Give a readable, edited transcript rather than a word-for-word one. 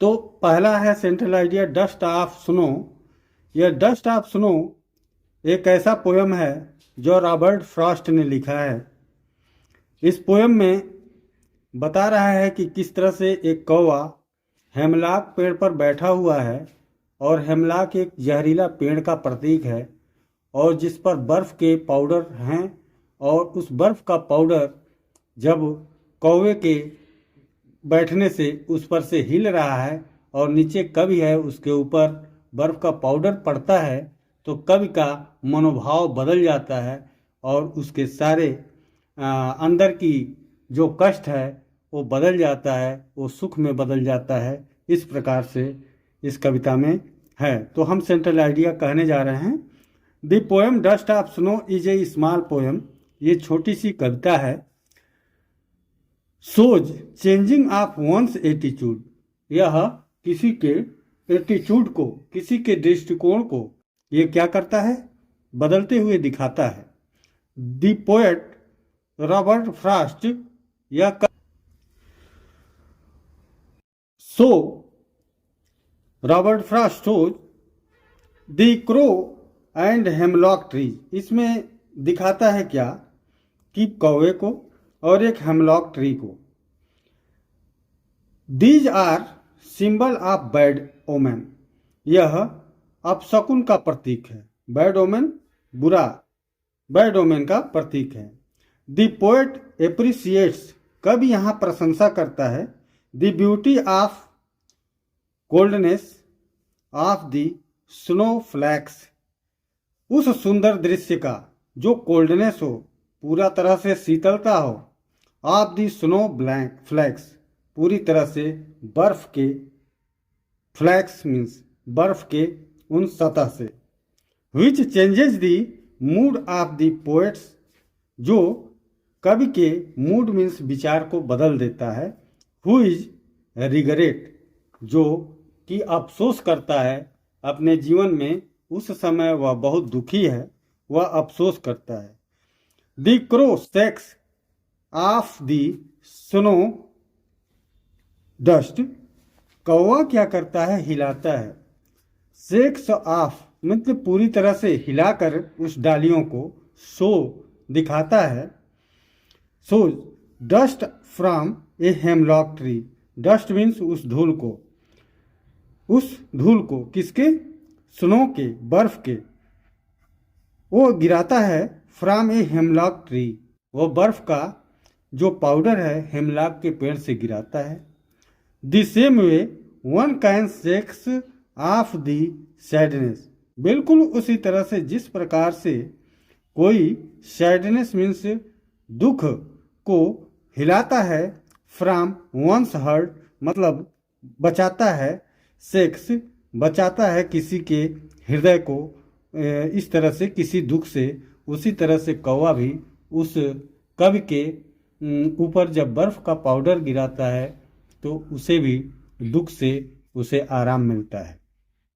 तो पहला है central idea dust of snow. यह डस्ट ऑफ स्नो एक ऐसा पोयम है जो रॉबर्ट फ्रॉस्ट ने लिखा है। इस पोयम में बता रहा है कि किस तरह से एक कौवा हेमलॉक पेड़ पर बैठा हुआ है, और हेमलॉक एक जहरीला पेड़ का प्रतीक है, और जिस पर बर्फ़ के पाउडर हैं, और उस बर्फ़ का पाउडर जब कौवे के बैठने से उस पर से हिल रहा है और नीचे कवि है उसके ऊपर बर्फ़ का पाउडर पड़ता है, तो कवि का मनोभाव बदल जाता है और उसके सारे अंदर की जो कष्ट है वो बदल जाता है, वो सुख में बदल जाता है। इस प्रकार से इस कविता में है। तो हम सेंट्रल आइडिया कहने जा रहे हैं। The poem dust of snow is a small poem. ये छोटी सी कविता है। सोज चेंजिंग ऑफ वंस एटीट्यूड। यह किसी के एटीट्यूड को, किसी के दृष्टिकोण को ये क्या करता है, बदलते हुए दिखाता है। द पोएट रॉबर्ट फ्रॉस्ट यह so Robert Frost shows the crow and hemlock trees. इसमें दिखाता है क्या कि कौवे को और एक हेमलॉक ट्री को। These are symbol of bad omen. यह अपशकुन का प्रतीक है। बैड ओमेन बुरा, बैड ओमेन का प्रतीक है। द पोएट एप्रिसिएट्स, कवि यहाँ प्रशंसा करता है, the beauty of coldness of the snowflakes. उस सुंदर दृश्य का जो कोल्डनेस हो, पूरा तरह से शीतलता हो, of the snow blank flakes, पूरी तरह से बर्फ के, फ्लैक्स मीन्स बर्फ के उन सतह से, विच changes the mood off the poets, जो कवि के मूड मीन्स विचार को बदल देता है। हु इज रिग्रेट, जो कि अफसोस करता है अपने जीवन में, उस समय वह बहुत दुखी है, वह अफसोस करता है। The crow sex of the snow dust, कौवा क्या करता है, हिलाता है। सेक्स ऑफ मतलब पूरी तरह से हिलाकर उस डालियों को, सो दिखाता है। So dust from a hemlock tree. Dust means उस धूल को, उस धूल को किसके, स्नो के, बर्फ के, वो गिराता है फ्रॉम ए हेमलॉक ट्री। वो बर्फ का जो पाउडर है हेमलॉक के पेड़ से गिराता है। The same way one can sex of the sadness. बिल्कुल उसी तरह से जिस प्रकार से कोई सैडनेस मीन्स दुख को हिलाता है, फ्रॉम वंस हर्ट मतलब बचाता है, सेक्स बचाता है किसी के हृदय को इस तरह से किसी दुख से, उसी तरह से कौवा भी उस कवि के ऊपर जब बर्फ का पाउडर गिराता है तो उसे भी दुख से उसे आराम मिलता है।